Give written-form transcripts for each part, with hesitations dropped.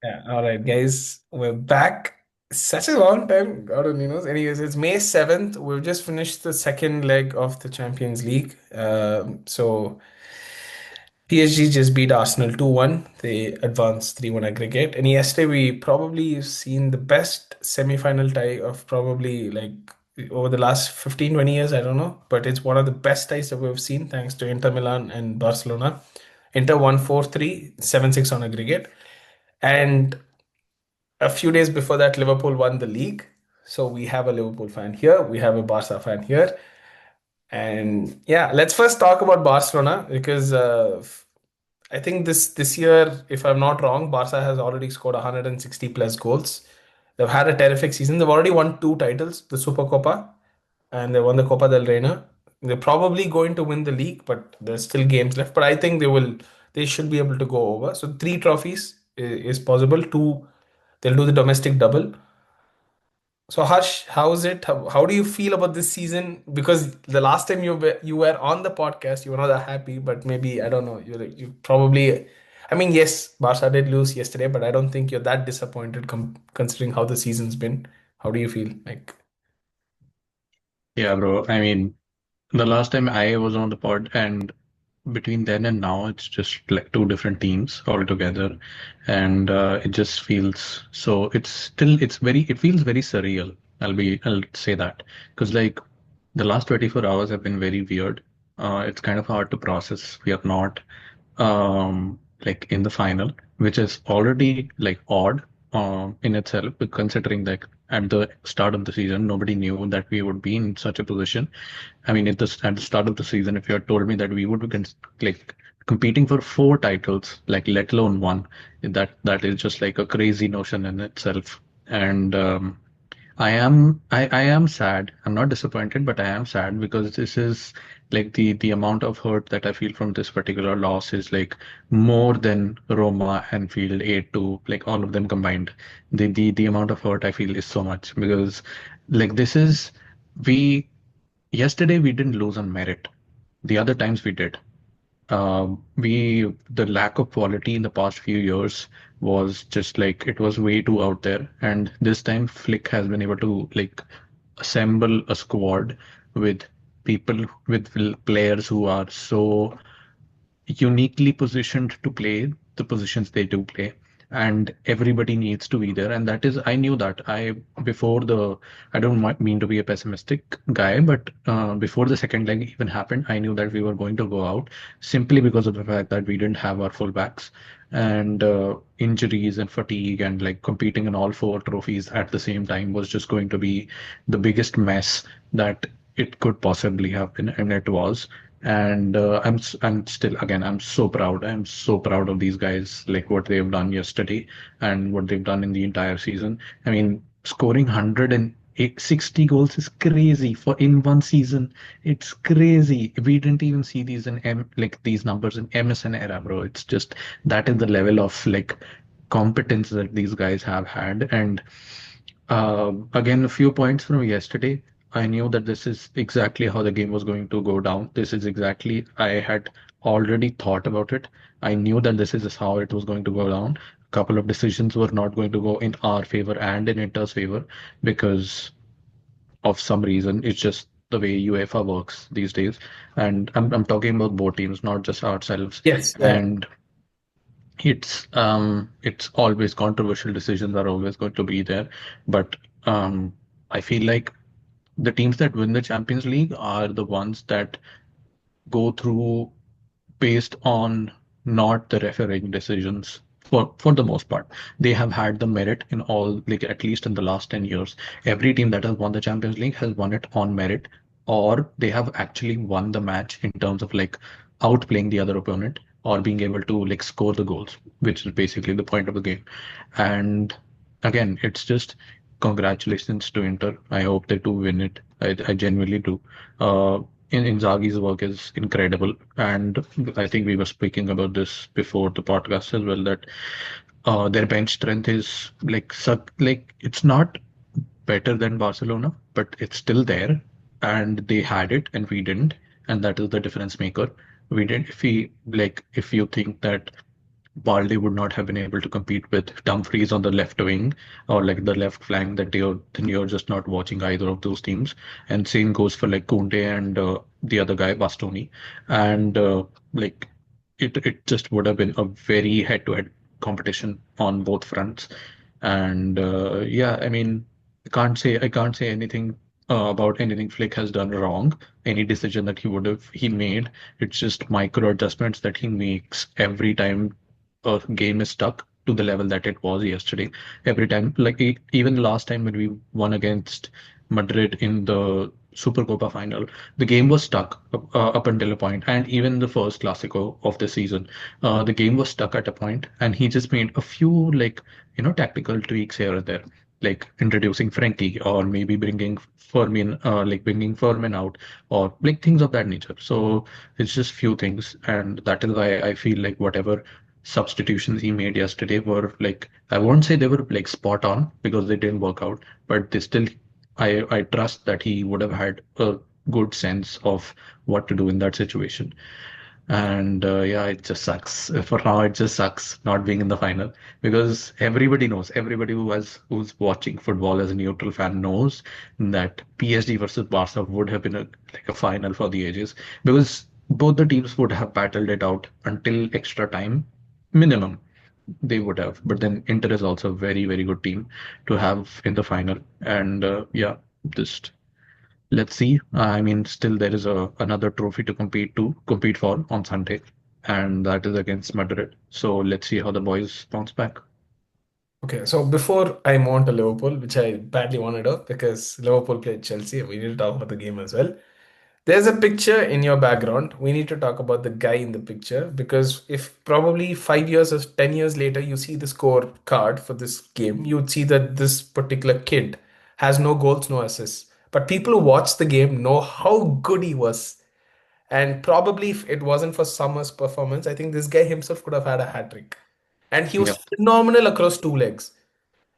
Yeah, all right, guys, we're back. Such a long time. God only knows. Anyways, it's May 7th. We've just finished the second leg of the Champions League. So PSG just beat Arsenal 2-1. They advanced 3-1 aggregate. And yesterday we probably seen the best semi-final tie of probably like over the last 15, 20 years. I don't know. But it's one of the best ties that we've seen thanks to Inter Milan and Barcelona. Inter won 4-3, 7-6 on aggregate. And a few days before that, Liverpool won the league. So we have a Liverpool fan here, we have a Barca fan here. And yeah, let's first talk about Barcelona because I think this year, if I'm not wrong, Barca has already scored 160 plus goals. They've had a terrific season. They've already won two titles, the Supercopa, and they won the Copa del Reina. They're probably going to win the league, but there's still games left. But I think they should be able to go over. So three trophies is possible. Two, they'll do the domestic double. So Harsh, how is it? How do you feel about this season? Because the last time you were on the podcast, you were not that happy, but maybe I don't know. You probably, I mean, yes, Barca did lose yesterday, but I don't think you're that disappointed considering how the season's been. How do you feel? Like, Yeah, bro. I mean, the last time I was on the pod, and between then and now, it's just like two different teams altogether, and it just feels so. It feels very surreal. I'll say that because like the last 24 hours have been very weird. It's kind of hard to process. We are not like in the final, which is already like odd in itself, but considering that at the start of the season, nobody knew that we would be in such a position. I mean, at the start of the season, if you had told me that we would be like competing for four titles, like let alone one, that is just like a crazy notion in itself. And I am sad. I'm not disappointed, but I am sad because this is like the amount of hurt that I feel from this particular loss is like more than Roma and Field 8 to like all of them combined. The amount of hurt I feel is so much because like this is we yesterday we didn't lose on merit. The other times we did. The lack of quality in the past few years was just like it was way too out there. And this time Flick has been able to like assemble a squad with people with players who are so uniquely positioned to play the positions they do play. And everybody needs to be there. And that is, I knew that. I don't mean to be a pessimistic guy, but before the second leg even happened, I knew that we were going to go out simply because of the fact that we didn't have our fullbacks and injuries and fatigue and like competing in all four trophies at the same time was just going to be the biggest mess that it could possibly have been, and it was. And I'm still again I'm so proud. I'm so proud of these guys, like what they've done yesterday and what they've done in the entire season. I mean, scoring 160 goals is crazy for in one season. It's crazy. We didn't even see these in like these numbers in MSN era, bro. It's just that is the level of like competence that these guys have had. And again, a few points from yesterday. I knew that this is exactly how the game was going to go down. This is exactly, I had already thought about it. I knew that this is how it was going to go down. A couple of decisions were not going to go in our favor and in Inter's favor because of some reason. It's just the way UEFA works these days. And I'm talking about both teams, not just ourselves. yes, yeah. And it's always controversial decisions are always going to be there. But I feel like the teams that win the Champions League are the ones that go through based on not the refereeing decisions for the most part. They have had the merit in all, like at least in the last 10 years. Every team that has won the Champions League has won it on merit, or they have actually won the match in terms of like outplaying the other opponent or being able to like score the goals, which is basically the point of the game. And again, it's just congratulations to Inter. I hope they do win it. I genuinely do. Inzaghi's work is incredible, and I think we were speaking about this before the podcast as well. That their bench strength is like like it's not better than Barcelona, but it's still there, and they had it, and we didn't, and that is the difference maker. We didn't. If you think that Balde would not have been able to compete with Dumfries on the left wing or like the left flank, that you're just not watching either of those teams. And same goes for like Conte and the other guy, Bastoni. And like it just would have been a very head-to-head competition on both fronts. And yeah, I mean, I can't say anything about anything Flick has done wrong. Any decision that he made, it's just micro adjustments that he makes every time a game is stuck to the level that it was yesterday. Every time, like even last time when we won against Madrid in the Supercopa final, the game was stuck up until a point, and even the first Clásico of the season, the game was stuck at a point, and he just made a few like tactical tweaks here and there, like introducing Frankie or maybe bringing Furman out or like things of that nature. So it's just few things, and that is why I feel like whatever substitutions he made yesterday were like, I won't say they were like spot on because they didn't work out, but they still, I trust that he would have had a good sense of what to do in that situation. And yeah, it just sucks. For now, it just sucks not being in the final because everybody knows, everybody who's watching football as a neutral fan knows that PSG versus Barca would have been like a final for the ages because both the teams would have battled it out until extra time minimum. They would have, but then Inter is also a very, very good team to have in the final. And yeah, just let's see. I mean, still there is a another trophy to compete for on Sunday, and that is against Madrid. So let's see how the boys bounce back. Okay, so before I move on to Liverpool, which I badly wanted to because Liverpool played Chelsea, we need to talk about the game as well. There's a picture in your background. We need to talk about the guy in the picture because if probably 5 years or 10 years later you see the score card for this game, you'd see that this particular kid has no goals, no assists. But people who watch the game know how good he was. And probably if it wasn't for Summer's performance, I think this guy himself could have had a hat trick. And he was Yep. phenomenal across two legs.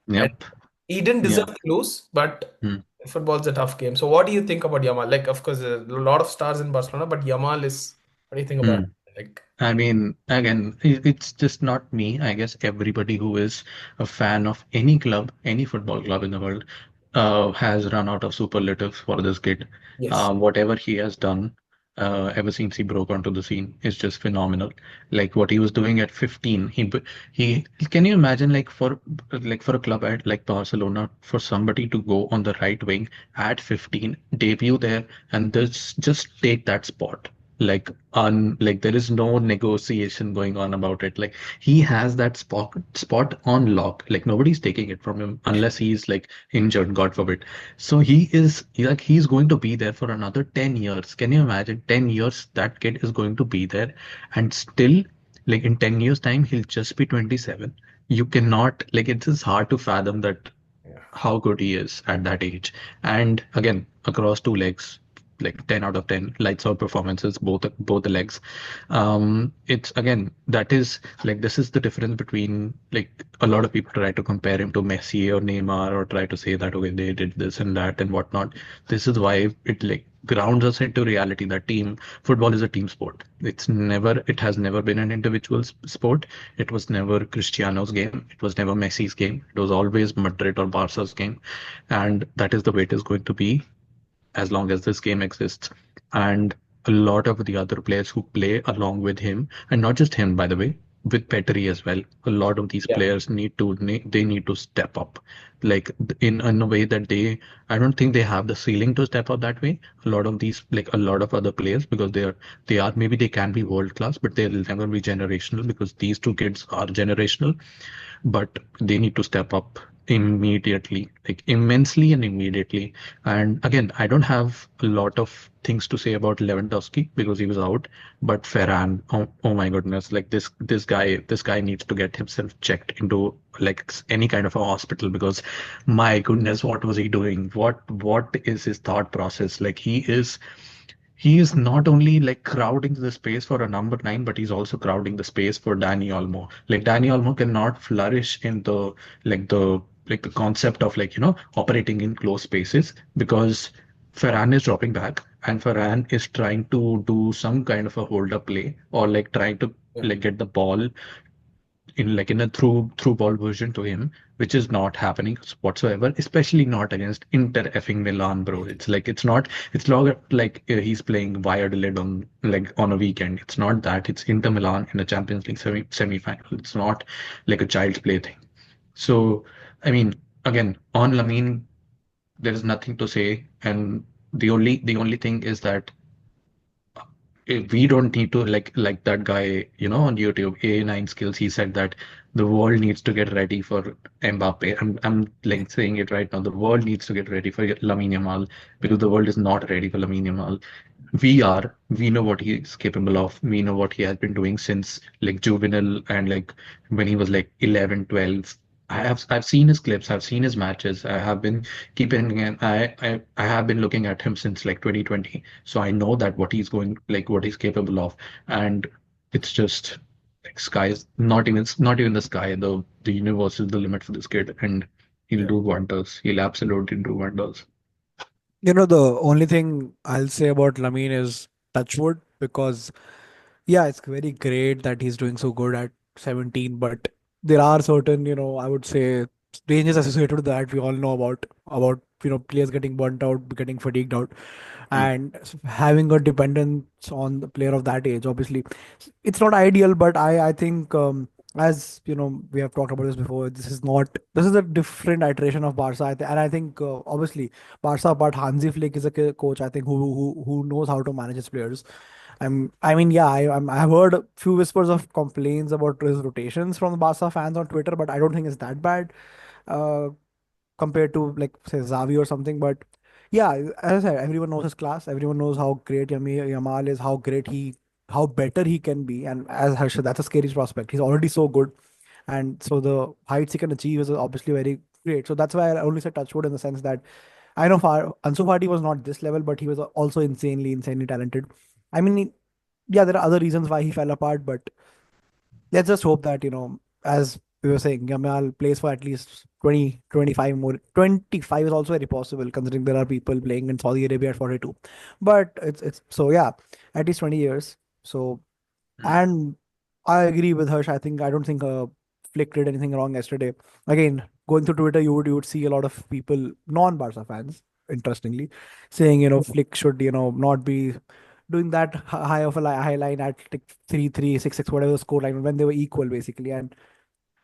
And Yep. he didn't deserve Yeah. to lose, but Hmm. football's a tough game. So what do you think about Yamal? Like, of course, there's a lot of stars in Barcelona, but Yamal is, what do you think about Hmm. it? Like, I mean, again, it's just not me. I guess everybody who is a fan of any club, any football club in the world, has run out of superlatives for this kid. yes. Whatever he has done, ever since he broke onto the scene is just phenomenal. Like what he was doing at 15, he can you imagine like for a club like Barcelona, for somebody to go on the right wing at 15, debut there, and just take that spot like there is no negotiation going on about it. Like he has that spot on lock. Like nobody's taking it from him unless he's like injured, God forbid. So he's going to be there for another 10 years. Can you imagine 10 years that kid is going to be there, and still like in 10 years time he'll just be 27. You cannot, like, it's just hard to fathom that Yeah. how good he is at that age. And again, across two legs, like 10 out of 10 lights out performances, both the legs. It's again, that is like, this is the difference between, like, a lot of people try to compare him to Messi or Neymar or try to say that, okay, they did this and that and whatnot. This is why it like grounds us into reality that football is a team sport. It has never been an individual sport. It was never Cristiano's game. It was never Messi's game. It was always Madrid or Barca's game. And that is the way it is going to be as long as this game exists. And a lot of the other players who play along with him, and not just him, by the way, with Petri as well, a lot of these Yeah. players they need to step up, like in a way that I don't think they have the ceiling to step up that way. A lot of other players, because they are maybe they can be world class, but they'll never be generational because these two kids are generational, but they need to step up immediately, like immensely and immediately. And again, I don't have a lot of things to say about Lewandowski because he was out, but Ferran, oh my goodness, like this guy needs to get himself checked into like any kind of a hospital because my goodness, what was he doing? What is his thought process? Like he is not only like crowding the space for a number nine, but he's also crowding the space for Danny Olmo. Like Danny Olmo cannot flourish in the concept of operating in close spaces because Ferran is dropping back and Ferran is trying to do some kind of a hold up play or like trying to Yeah. like get the ball in a through ball version to him, which is not happening whatsoever, especially not against Inter effing Milan, bro. It's not like he's playing Valladolid on like on a weekend. It's not that. It's Inter Milan in a Champions League semi-final. It's not like a child's play thing. So, I mean, again, on Lamine, there is nothing to say, and the only thing is that we don't need to like that guy, on YouTube, A9 skills. He said that the world needs to get ready for Mbappe. I'm like saying it right now. The world needs to get ready for Lamine Yamal because the world is not ready for Lamine Yamal. We know what he is capable of. We know what he has been doing since like juvenile and like when he was like 11, 12. I've seen his clips, I've seen his matches. I have been keeping an I have been looking at him since like 2020. So I know that what he's capable of. And it's just like sky's not even the sky. The universe is the limit for this kid, and he'll Yeah. do wonders. He'll absolutely do wonders. The only thing I'll say about Lamine is touchwood, because yeah, it's very great that he's doing so good at 17, but there are certain, I would say dangers associated with that. We all know about players getting burnt out, getting fatigued out, Mm, and having a dependence on the player of that age. Obviously, it's not ideal, but I think, as we have talked about this before. This is a different iteration of Barca, and I think, obviously, Barca, but Hansi Flick is a coach, I think, who knows how to manage his players. I mean, yeah, I've heard a few whispers of complaints about his rotations from the Barca fans on Twitter, but I don't think it's that bad, uh, compared to, like, say, Xavi or something. But yeah, as I said, everyone knows his class. Everyone knows how great Yamal is, how better he can be. And as Harshad, that's a scary prospect. He's already so good, and so the heights he can achieve is obviously very great. So that's why I only said touchwood, in the sense that I know Ansu Fati was not this level, but he was also insanely talented. I mean, yeah, there are other reasons why he fell apart, but let's just hope that, as we were saying, Yamal plays for at least 20, 25 more. 25 is also very possible, considering there are people playing in Saudi Arabia at 42. But it's so, yeah, at least 20 years. So, mm, and I agree with Harsh. I don't think Flick did anything wrong yesterday. Again, going through Twitter, you would see a lot of people, non-Barca fans, interestingly, saying, Flick should, not be doing that high of a high line at like 3-3, 6-6, whatever the score line, when they were equal, basically. And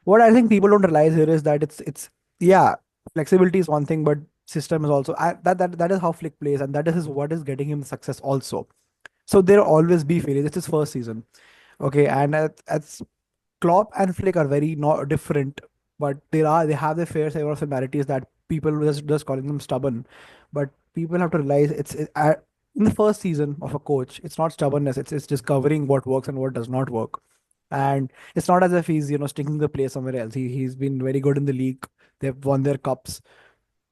what I think people don't realize here is that it's yeah, flexibility is one thing, but system is also, that is how Flick plays, and that is what is getting him success also. So there'll always be failures. It's his first season. Okay, and at Klopp and Flick are very not different, but they have their fair share of similarities, that people just calling them stubborn. But people have to realize in the first season of a coach, it's not stubbornness. It's discovering what works and what does not work. And it's not as if he's sticking the play somewhere else. He's been very good in the league. They've won their cups,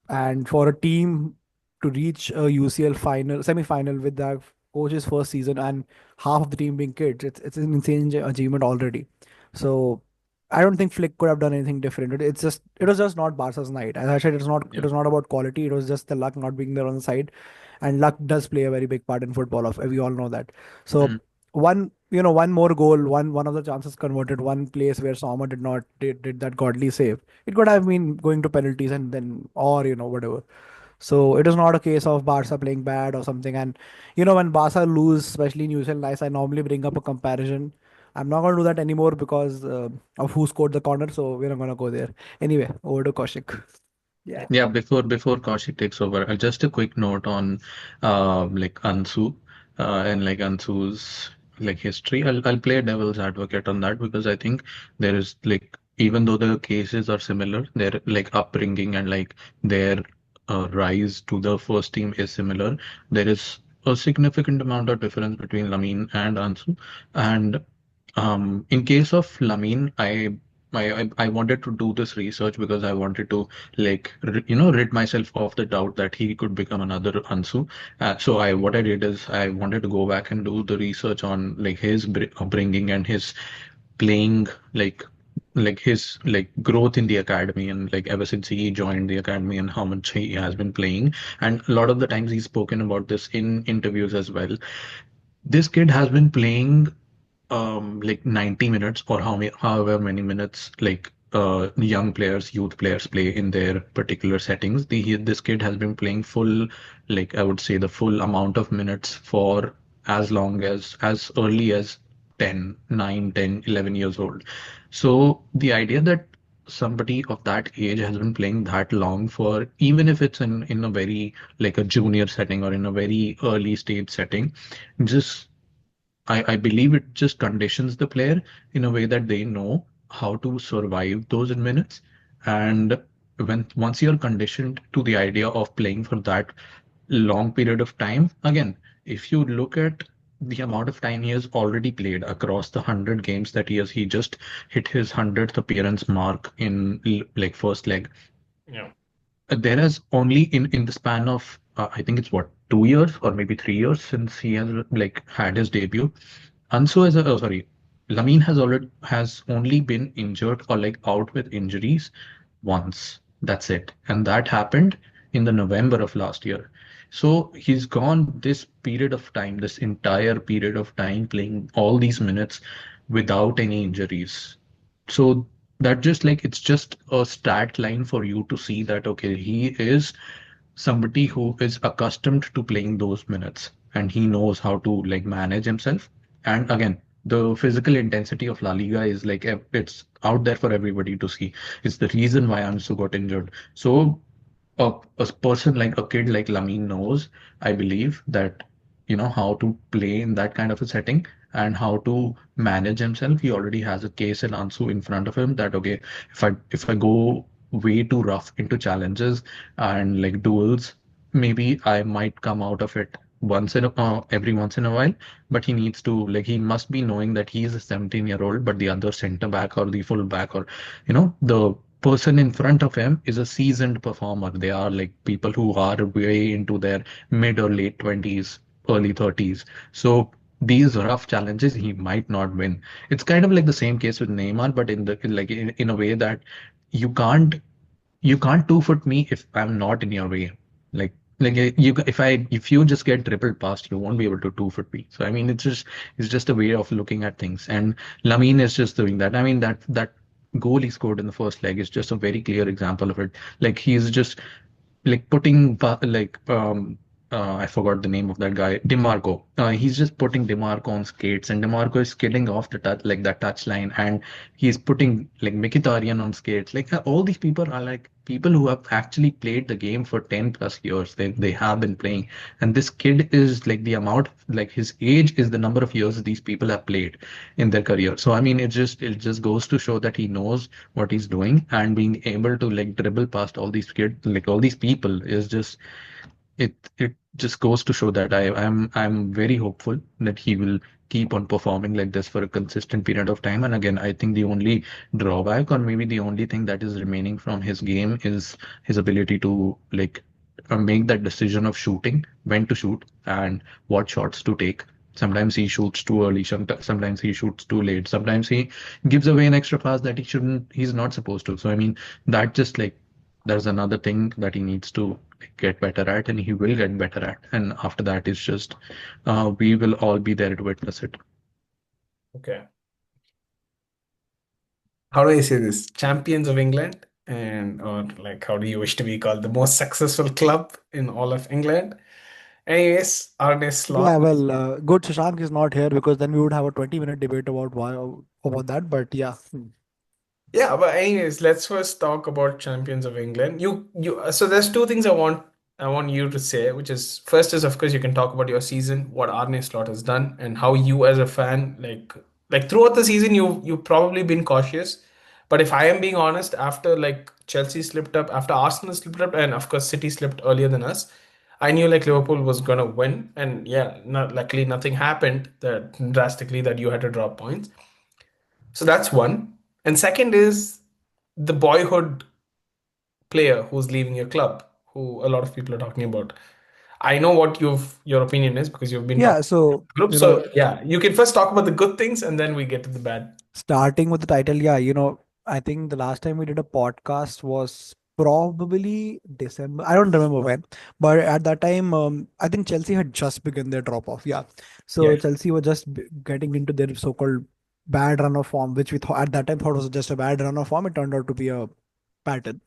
and for a team to reach a UCL semi-final with that coach's first season, and half of the team being kids, it's an insane achievement already. So I don't think Flick could have done anything different. It was just not Barca's night. As I said, it yeah. was not about quality. It was just the luck not being there on the side, and luck does play a very big part in football. We all know that. So Mm. one more goal, one of the chances converted, one place where Sommer did that godly save. It could have been going to penalties, and then, or whatever. So it is not a case of Barca playing bad or something. And when Barca lose, especially in UCL Nice, I normally bring up a comparison. I'm not going to do that anymore because of who scored the corner. So we're not going to go there. Anyway, over to Kaushik. Yeah. Yeah, before Kaushik takes over, just a quick note on like Ansu and like Ansu's like history. I'll play devil's advocate on that because I think there is like even though the cases are similar, their like upbringing and like their rise to the first team is similar. There is a significant amount of difference between Lamine and Ansu. And in case of Lamine, I wanted to do this research because I wanted to rid myself of the doubt that he could become another Ansu. So what I did is I wanted to go back and do the research on like his upbringing and his playing like his like growth in the academy and like ever since he joined the academy and how much he has been playing. And a lot of the times he's spoken about this in interviews as well. This kid has been playing like 90 minutes or however many minutes like young players, youth players play in their particular settings. This kid has been playing full, like I would say the full amount of minutes for as long as early as 10, 9, 10, 11 years old. So the idea that somebody of that age has been playing that long for, even if it's in a very like a junior setting or in a very early stage setting, just I believe it just conditions the player in a way that they know how to survive those minutes. And once you're conditioned to the idea of playing for that long period of time, again, if you look at the amount of time he has already played across the 100 games that he just hit his 100th appearance mark in like first leg. Yeah. There has only in the span of I think it's what 2 years or maybe 3 years since he has like had his debut. Ansu has sorry, Lamine has only been injured or like out with injuries once. That's it, and that happened in the November of last year. So he's gone this period of time, this entire period of time playing all these minutes without any injuries. So that just like it's just a stat line for you to see that okay, he is somebody who is accustomed to playing those minutes and he knows how to like manage himself. And again, the physical intensity of La Liga is like it's out there for everybody to see. It's the reason why Ansu got injured. So a person like a kid like Lamine knows, I believe, that how to play in that kind of a setting and how to manage himself. He already has a case in Ansu in front of him that okay, if I go way too rough into challenges and like duels, maybe I might come out of it every once in a while. But he needs to like he must be knowing that he's a 17-year-old, but the other center back or the full back or the person in front of him is a seasoned performer. They are like people who are way into their mid or late 20s, early 30s. So these rough challenges he might not win. It's kind of like the same case with Neymar, but in a way that you can't you can't 2 foot me if I'm not in your way. If you just get dribbled past, you won't be able to 2 foot me. So I mean, it's just a way of looking at things. And Lamine is just doing that. I mean, that goal he scored in the first leg is just a very clear example of it. Like he's just like I forgot the name of that guy, DeMarco. He's just putting DeMarco on skates, and DeMarco is skidding off the touch like that touch line, and he's putting like Mkhitaryan on skates. Like all these people are like people who have actually played the game for 10 plus years. They have been playing, and this kid is like the amount like his age is the number of years these people have played in their career. So I mean, it just goes to show that he knows what he's doing, and being able to like dribble past all these kids, like all these people, is just it just goes to show that I'm very hopeful that he will keep on performing like this for a consistent period of time. And again, I think the only drawback or maybe the only thing that is remaining from his game is his ability to like make that decision of shooting, when to shoot and what shots to take. Sometimes he shoots too early, sometimes he shoots too late, sometimes he gives away an extra pass that he's not supposed to. So I mean, that just like there's another thing that he needs to get better at, and he will get better at. And after that, it's just we will all be there to witness it. Okay. How do I say this? Champions of England, and or like how do you wish to be called? The most successful club in all of England. Anyways, Arne Yeah, Slot. well, good Shashank is not here because then we would have a 20-minute debate about why about that. But yeah. Yeah, but anyways, let's first talk about champions of England. So there's two things I want you to say, which is first is of course you can talk about your season, what Arne Slot has done, and how you as a fan like throughout the season you've probably been cautious. But if I am being honest, after like Chelsea slipped up, after Arsenal slipped up, and of course City slipped earlier than us, I knew like Liverpool was gonna win. And yeah, not luckily nothing happened that drastically that you had to drop points. So that's one. And second is the boyhood player who's leaving your club, who a lot of people are talking about. I know what your opinion is because you've been Yeah, talking so, to the group. So yeah, you can first talk about the good things and then we get to the bad. starting with the title, yeah, I think the last time we did a podcast was probably December. I don't remember when, but at that time, I think Chelsea had just begun their drop off. Yeah, so Yeah, Chelsea were just getting into their so-called bad run of form, which we thought at that time thought was just a bad run of form. It turned out to be a pattern.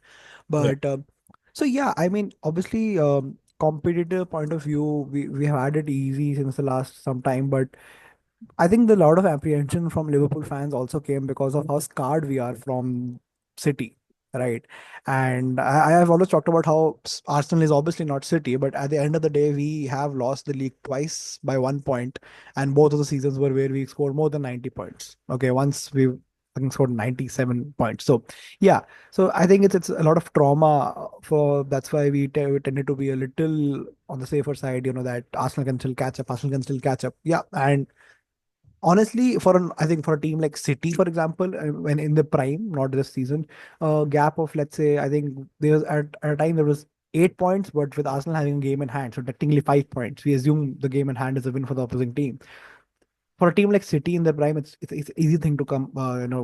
yeah, But so yeah, I mean, obviously, competitor point of view, we have had it easy since the last some time, but I think the lot of apprehension from Liverpool fans also came because of how scarred we are from City, right? And I have always talked about how Arsenal is obviously not City, but at the end of the day, we have lost the league twice by 1 point, and both of the seasons were where we scored more than 90 points. Okay, once we I think scored 97 points. So yeah, so I think it's a lot of trauma for that's why we tended to be a little on the safer side. You know that Arsenal can still catch up. Arsenal can still catch up. Yeah, and honestly, I think for a team like City, for example, when in the prime, not this season, a gap of let's say, I think there was at a time there was 8 points, but with Arsenal having a game in hand, so technically 5 points, we assume the game in hand is a win for the opposing team. For a team like City in their prime, it's an easy thing to come,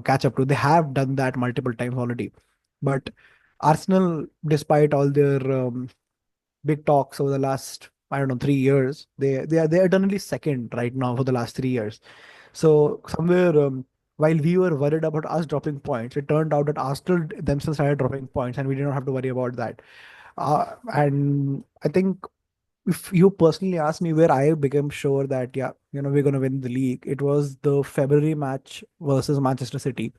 catch up to. They have done that multiple times already, but Arsenal, despite all their big talks over the last I don't know 3 years, they're eternally second right now for the last 3 years. So somewhere, while we were worried about us dropping points, it turned out that Arsenal themselves started dropping points, and we did not have to worry about that. And I think if you personally ask me where I became sure that yeah, we're gonna win the league, it was the February match versus Manchester City.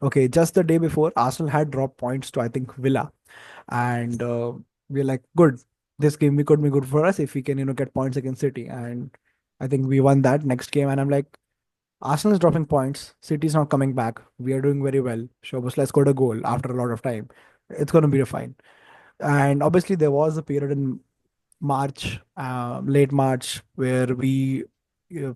Okay, just the day before, Arsenal had dropped points to I think Villa, and we're like, good. This game we could be good for us if we can get points against City, and I think we won that next game. And I'm like, Arsenal is dropping points. City's not coming back. We are doing very well. Shobosla scored a goal after a lot of time. It's going to be fine. And obviously, there was a period in March, late March, where we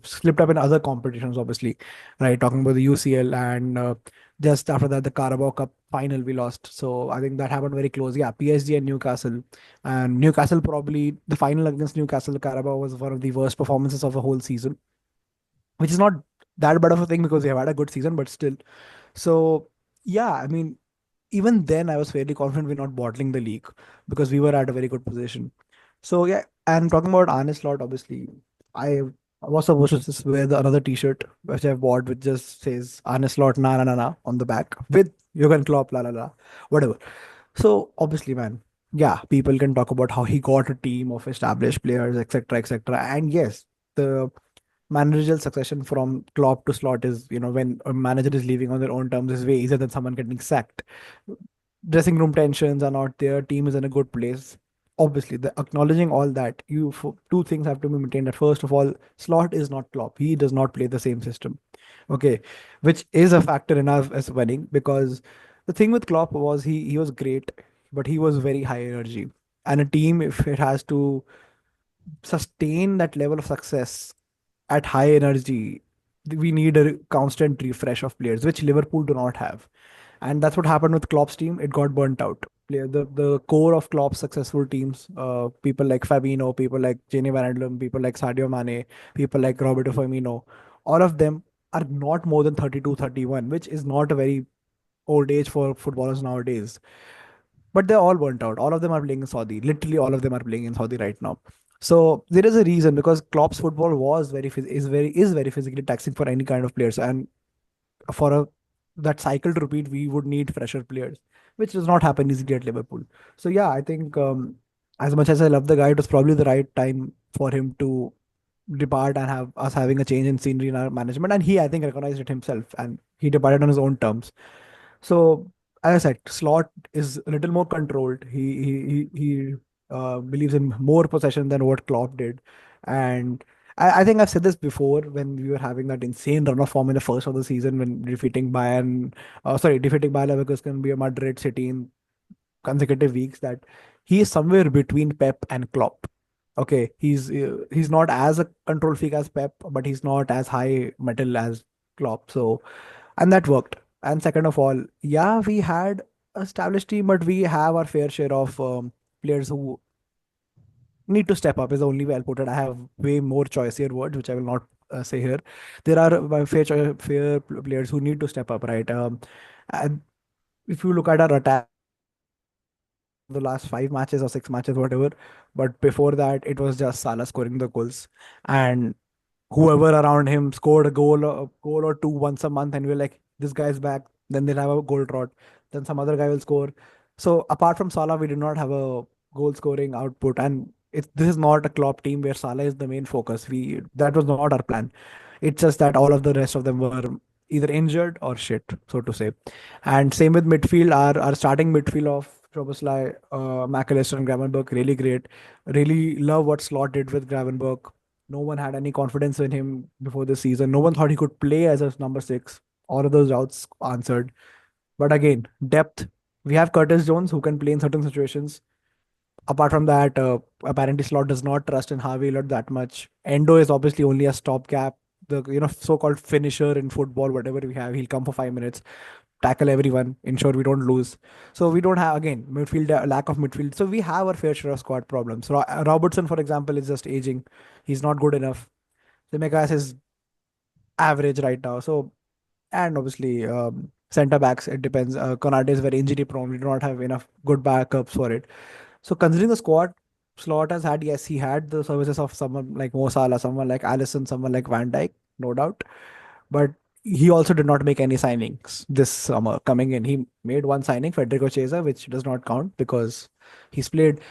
slipped up in other competitions, obviously, right? Talking about the UCL, and just after that, the Carabao Cup final we lost. So I think that happened very close. Yeah, PSG and Newcastle. And Newcastle, probably the final against Newcastle Carabao was one of the worst performances of the whole season, which is not that bad of a thing because they have had a good season, but still. So yeah, I mean, even then I was fairly confident we're not bottling the league because we were at a very good position. So yeah, and talking about Arne Slot, obviously, I was supposed to just wear the another T-shirt which I bought, which just says Arne Slot na na na na on the back with Jurgen Klopp la la la, whatever. So obviously, man, yeah, people can talk about how he got a team of established players, etc., etc. And yes, the managerial succession from Klopp to Slot is, when a manager is leaving on their own terms, is way easier than someone getting sacked. Dressing room tensions are not there. Team is in a good place. Obviously, the acknowledging all that, two things have to be maintained. That first of all, Slot is not Klopp. He does not play the same system. Okay, which is a factor in us as winning because the thing with Klopp was he was great, but he was very high energy. And a team, if it has to sustain that level of success at high energy, we need a constant refresh of players, which Liverpool do not have. And that's what happened with Klopp's team. It got burnt out. The core of Klopp's successful teams, people like Fabinho, people like Gini Wijnaldum, people like Sadio Mane, people like Roberto Firmino, all of them are not more than 32, 31, which is not a very old age for footballers nowadays. But they're all burnt out. All of them are playing in Saudi. Literally, all of them are playing in Saudi right now. So there is a reason because Klopp's football was very physically taxing for any kind of players, and for a that cycle to repeat, we would need fresher players, which does not happen easily at Liverpool. So yeah, I think as much as I love the guy, it was probably the right time for him to depart and have us having a change in scenery in our management. And he, I think, recognized it himself, and he departed on his own terms. So as I said, Slot is a little more controlled. He believes in more possession than what Klopp did, and I think I've said this before when we were having that insane run of form in the first of the season when defeating Bayern, defeating Bayer Leverkusen, be a Madrid City in consecutive weeks. That he is somewhere between Pep and Klopp. Okay, he's not as a control freak as Pep, but he's not as high metal as Klopp. So and that worked. And second of all, yeah, we had established team, but we have our fair share of players who need to step up. Is the only way I'll put it. I have way more choicier words, which I will not say here. There are fair players who need to step up, right? And if you look at our attack, the last 5 matches or 6 matches, whatever. But before that, it was just Salah scoring the goals, and whoever around him scored a goal or two once a month, and we're like, this guy's back. Then they'll have a goal trot. Then some other guy will score. So apart from Salah, we did not have a goal scoring output, and this is not a Klopp team where Salah is the main focus. We That was not our plan. It's just that all of the rest of them were either injured or shit, so to say. And same with midfield. Our starting midfield of Szoboszlai, McAllister, and Gravenberch really great. Really love what Slot did with Gravenberch. No one had any confidence in him before the season. No one thought he could play as a number six. All of those doubts answered. But again, depth. We have Curtis Jones who can play in certain situations. Apart from that, apparently Slot does not trust in Harvey Elliott that much. Endo is obviously only a stopgap. The so-called finisher in football, whatever we have, he'll come for 5 minutes, tackle everyone, ensure we don't lose. So we don't have, again, midfield, lack of midfield. So we have our fair share of squad problems. Robertson, for example, is just aging. He's not good enough. Simicas is average right now. So, and obviously, centre backs, it depends. Konate is very injury prone. We do not have enough good backups for it. So considering the squad Slot has had, yes, he had the services of someone like Mo Salah, someone like Allison, someone like Van Dijk, no doubt. But he also did not make any signings this summer coming in. He made one signing, Federico Chiesa, which does not count because he's played.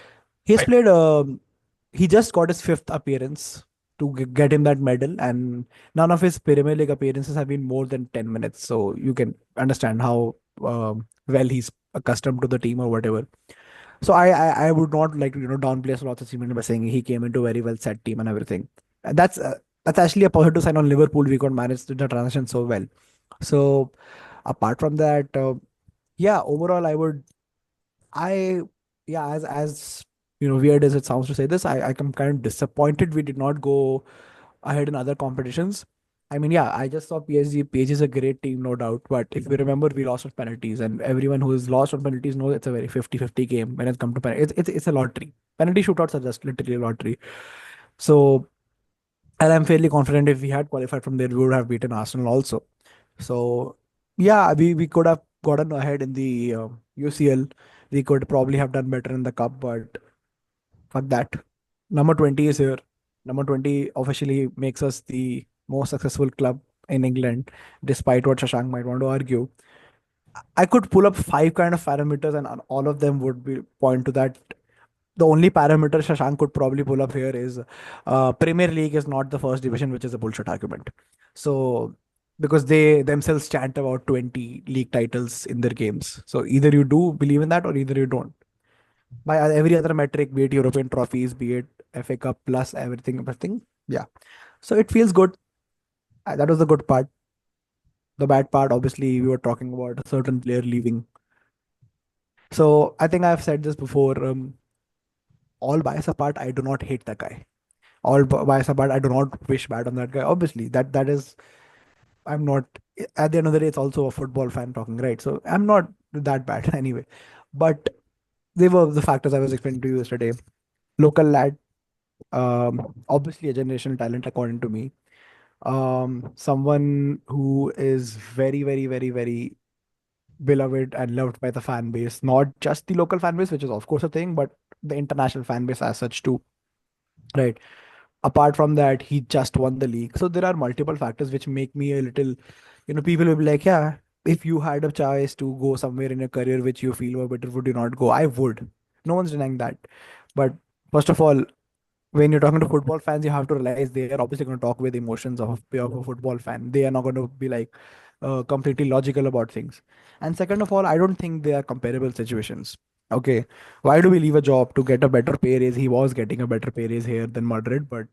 He's I played. He just got his fifth appearance to get him that medal, and none of his Premier League appearances have been more than 10 minutes. So you can understand how well he's accustomed to the team or whatever. So I would not like to downplay Slot's achievement by saying he came into a very well set team and everything. And that's actually a positive sign on Liverpool. We could manage the transition so well. So apart from that, yeah, overall I yeah, as weird as it sounds to say this, I am kind of disappointed we did not go ahead in other competitions. I mean, yeah, I just saw PSG. PSG is a great team, no doubt. But if we remember, we lost on penalties, and everyone who has lost on penalties knows it's a very 50-50 game when it's come to penalties. It's a lottery. Penalty shootouts are just literally a lottery. So, and I'm fairly confident if we had qualified from there, we would have beaten Arsenal also. So, yeah, we could have gotten ahead in the UCL. We could probably have done better in the cup, but fuck that. Number 20 is here. Number 20 officially makes us the most successful club in England, despite what Shashank might want to argue. I could pull up five kind of parameters, and all of them would be point to that. The only parameter Shashank could probably pull up here is Premier League is not the first division, which is a bullshit argument. So, because they themselves chant about 20 league titles in their games. So, either you do believe in that or either you don't. By every other metric, be it European trophies, be it FA Cup plus everything. Yeah. So it feels good. That was the good part. The bad part, obviously, we were talking about a certain player leaving. So I think I've said this before. All bias apart, I do not hate that guy. All bias apart, I do not wish bad on that guy. Obviously, that is. I'm not. At the end of the day, it's also a football fan talking, right? So I'm not that bad anyway. But they were the factors I was explaining to you yesterday. Local lad, obviously a generational talent according to me. Someone who is very, very, very, very beloved and loved by the fan base, not just the local fan base, which is of course a thing, but the international fan base as such too, right? Apart from that, he just won the league. So there are multiple factors which make me a little, people will be like, yeah, if you had a choice to go somewhere in your career which you feel were better, would you not go? I would. No one's denying that. But first of all, when you're talking to football fans, you have to realize they are obviously going to talk with emotions of a football fan. They are not going to be like completely logical about things. And second of all, I don't think they are comparable situations. Okay, why do we leave a job to get a better pay raise? He was getting a better pay raise here than Madrid, but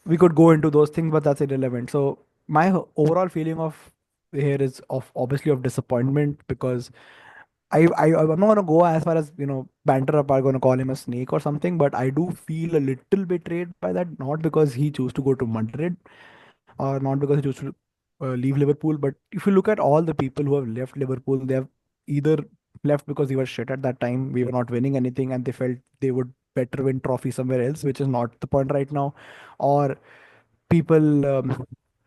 we could go into those things, but that's irrelevant. So my overall feeling of here is of obviously of disappointment because I'm not gonna go as far as banter up are gonna call him a snake or something, but I do feel a little betrayed by that, not because he chose to go to Madrid or not because he chose to leave Liverpool, but if you look at all the people who have left Liverpool, they have either left because he was shit at that time, we were not winning anything, and they felt they would better win trophy somewhere else, which is not the point right now, or people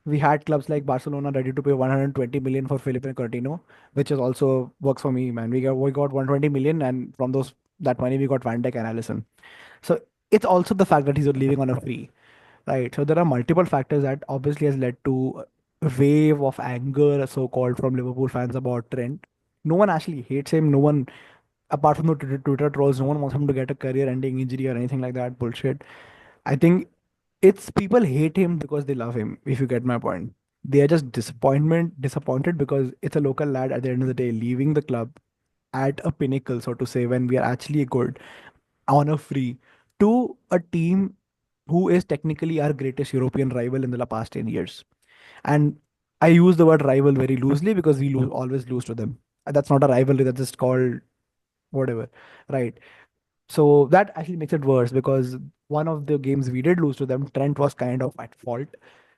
we had clubs like Barcelona ready to pay 120 million for Felipe Coutinho, which is also works for me, man. We got 120 million, and from those that money we got Van Dijk and Allison. So it's also the fact that he's leaving on a free, right? So there are multiple factors that obviously has led to a wave of anger, so called, from Liverpool fans about Trent. No one actually hates him. No one, apart from the Twitter trolls, no one wants him to get a career-ending injury or anything like that bullshit. I think it's people hate him because they love him. If you get my point, they are just disappointed because it's a local lad at the end of the day leaving the club at a pinnacle, so to say, when we are actually good on a free to a team who is technically our greatest European rival in the past 10 years. And I use the word rival very loosely because we always lose to them. That's not a rivalry, that's just called whatever, right? So that actually makes it worse because one of the games we did lose to them, Trent was kind of at fault,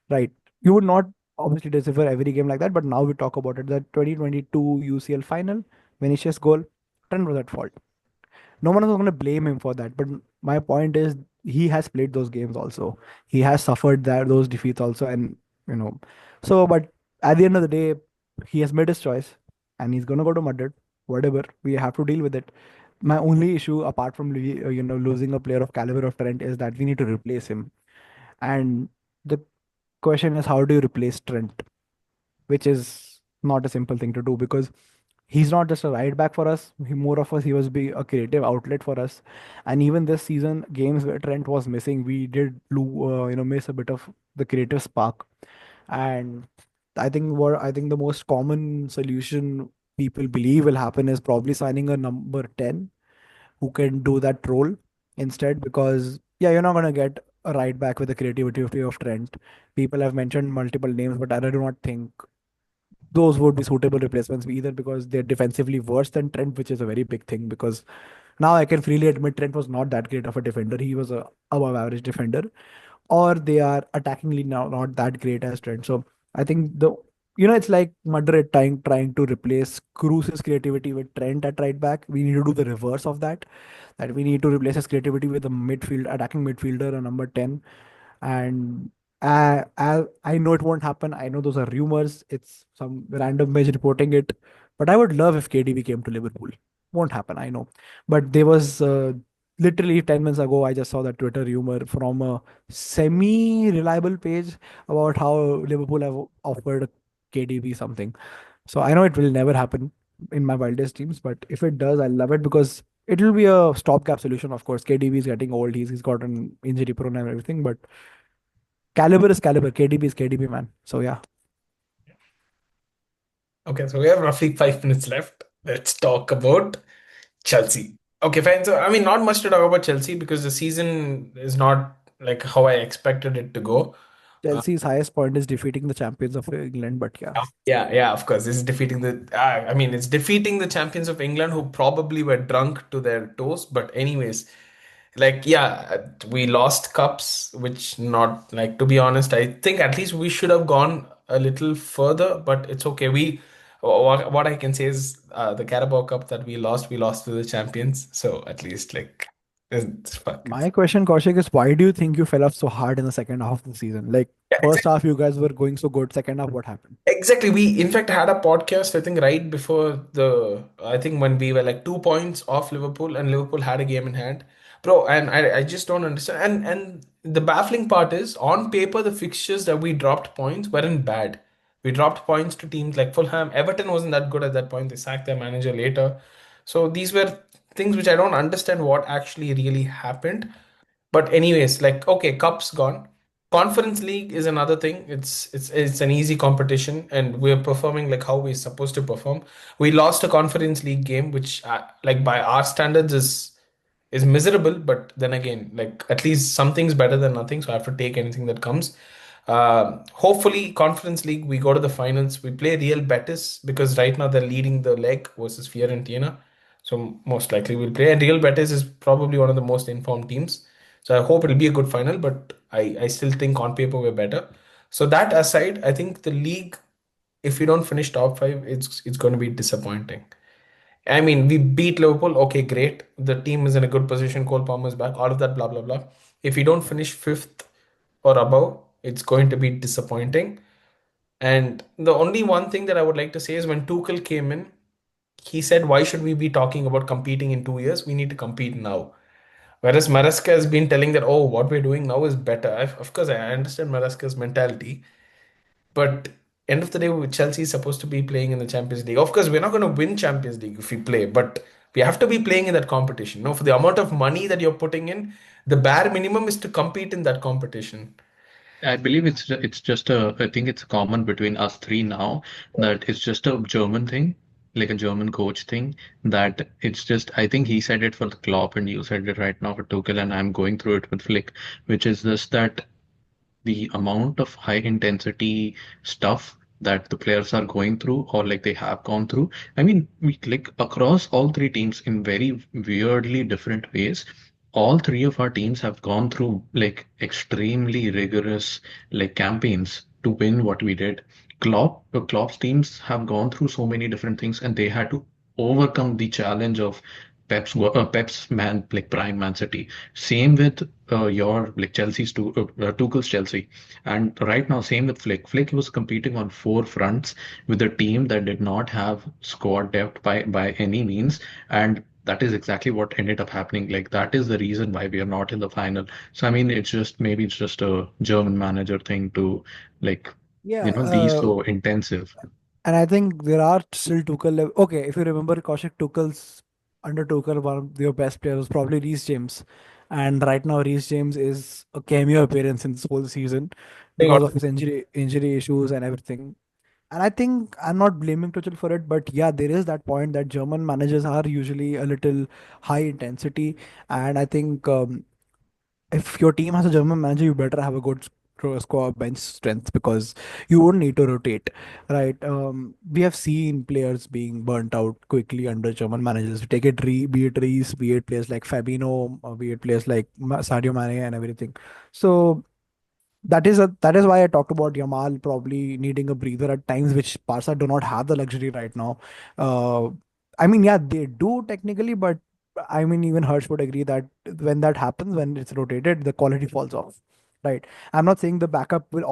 right? You would not obviously decipher every game like that, but now we talk about it. The 2022 UCL final, Vinicius goal, Trent was at fault. No one is going to blame him for that. But my point is, he has played those games also. He has suffered those defeats also, and you know. So, but at the end of the day, he has made his choice, and he's going to go to Madrid. Whatever, we have to deal with it. My only issue, apart from losing a player of caliber of Trent, is that we need to replace him. And the question is, how do you replace Trent? Which is not a simple thing to do because he's not just a right back for us. More of us, he was be a creative outlet for us. And even this season, games where Trent was missing, we did miss a bit of the creative spark. And I think the most common solution people believe will happen is probably signing a number 10 who can do that role instead, because yeah, you're not going to get a right back with the creativity of Trent. People have mentioned multiple names, but I do not think those would be suitable replacements either, because they're defensively worse than Trent, which is a very big thing. Because now I can freely admit Trent was not that great of a defender. He was a above average defender, or they are attackingly now not that great as Trent. So I think it's like Madrid trying to replace Cruz's creativity with Trent at right back. We need to do the reverse of that. That we need to replace his creativity with a attacking midfielder, a number 10. And I know it won't happen. I know those are rumors. It's some random page reporting it. But I would love if KDB came to Liverpool. Won't happen, I know. But there was literally 10 minutes ago, I just saw that Twitter rumor from a semi-reliable page about how Liverpool have offered KDB something. So I know it will never happen in my wildest dreams, but if it does, I love it because it will be a stopgap solution. Of course, KDB is getting old. He's gotten injury prone and everything, but caliber is caliber. KDB is KDB, man. So yeah, Okay, so we have roughly 5 minutes left. Let's talk about Chelsea. Okay, fine. So, I mean, not much to talk about Chelsea because the season is not like how I expected it to go. Uh, Chelsea's highest point is defeating the champions of England, but yeah, yeah, of course. This is defeating I mean, it's defeating the champions of England who probably were drunk to their toes. But, anyways, like, yeah, we lost cups, which not like, to be honest, I think at least we should have gone a little further, but it's okay. What I can say is the Carabao Cup that we lost to the champions. So at least like it's fuck. my question, Kaushik, is why do you think you fell off so hard in the second half of the season? Like Yeah, first half, you guys were going so good. Second half, what happened? exactly. We in fact had a podcast, I think, right before I think when we were like 2 points off Liverpool and Liverpool had a game in hand. Bro, and I just don't understand. And the baffling part is on paper the fixtures that we dropped points weren't bad. We dropped points to teams like Fulham. Everton wasn't that good at that point. They sacked their manager later. So these were things which I don't understand what actually really happened. But anyways, like okay, cup's gone. Conference League is another thing. It's an easy competition, and we're performing like how we're supposed to perform. We lost a Conference League game, which like by our standards is miserable. But then again, like at least something's better than nothing. So I have to take anything that comes. Hopefully, Conference League we go to the finals. We play Real Betis because right now they're leading the leg versus Fiorentina. So most likely we'll play. And Real Betis is probably one of the most informed teams. So I hope it'll be a good final, but I still think on paper we're better. So that aside, I think the league, if we don't finish top five, it's going to be disappointing. I mean, we beat Liverpool, okay, great. The team is in a good position. Cole Palmer's back, all of that, blah blah blah. If we don't finish fifth or above, it's going to be disappointing. And the only one thing that I would like to say is when Tuchel came in, he said, why should we be talking about competing in 2 years? We need to compete now. Whereas Maresca has been telling that, oh, what we're doing now is better. Of course, I understand Maresca's mentality, but end of the day, Chelsea is supposed to be playing in the Champions League. Of course, we're not going to win Champions League if we play, but we have to be playing in that competition. No, for the amount of money that you're putting in, the bare minimum is to compete in that competition. I believe it's just a I think it's common between us three now that it's just a German thing, like a German coach thing, that it's just I think he said it for the Klopp and you said it right now for Tuchel and I'm going through it with Flick, which is just that the amount of high intensity stuff that the players are going through or like they have gone through. I mean, like across all three teams in very weirdly different ways. All three of our teams have gone through like extremely rigorous like campaigns to win what we did. Klopp's teams have gone through so many different things and they had to overcome the challenge of Pep's man like prime Man City. Same with your like Tuchel's Chelsea, and right now same with Flick. Flick was competing on four fronts with a team that did not have squad depth by any means, and that is exactly what ended up happening. Like that is the reason why we are not in the final. So I mean, it's just maybe it's just a German manager thing to like Yeah, be so intensive. and I think there are still Okay, if you remember Kaushik Tuchel's under Tuchel, one of your best players was probably Reece James, and right now Reece James is a cameo appearance in this whole season Hang because on. of his injury issues and everything. And I think I'm not blaming Tuchel for it, but yeah, there is that point that German managers are usually a little high intensity, and I think if your team has a German manager, you better have a good score bench strength because you won't need to rotate, right? We have seen players being burnt out quickly under German managers. Take it, be it Reese, be it players like Fabinho, or be it players like Sadio Mane and everything. So that is why I talked about Yamal probably needing a breather at times, which Barca do not have the luxury right now. Uh, I mean, yeah, they do technically, but I mean, even Hirsch would agree that when that happens, when it's rotated, the quality falls off. Right. I'm not saying the backup will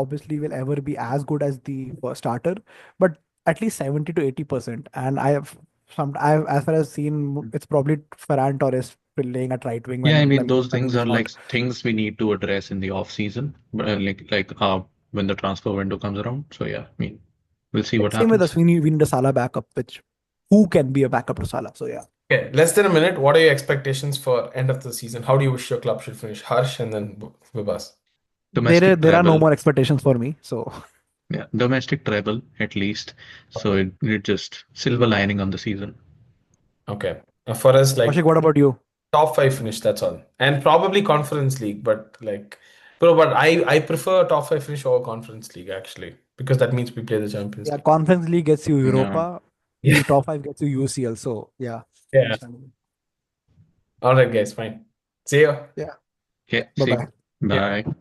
ever be as good as the first starter, but at least 70 to 80%. And as far as seen, it's probably Ferran Torres playing at right wing Yeah, I when mean Lamine those Yamal things is are like not. things we need to address in the off season, like when the transfer window comes around. So yeah, I mean we'll see what Same with us. happens. We need a Salah backup, which who can be a backup to Salah. So yeah, Okay, less than a minute. What are your expectations for end of the season? How do you wish your club should finish? Harsh and then Vibhas. there Domestic there are no treble, more expectations for me. So yeah, domestic treble at least. So it just silver lining on the season. Okay. For us, Kaushik, like what about you? top five finish, that's all. And probably Conference League, but like, bro, but I prefer top five finish over Conference League actually, because that means we play the Champions Yeah, League. Conference League gets you Yeah. Europa. Yeah. You top five gets you UCL. So yeah, Yeah. understandable. All right, guys, fine. See ya. Yeah. Okay, Bye see. bye. Yeah. Bye.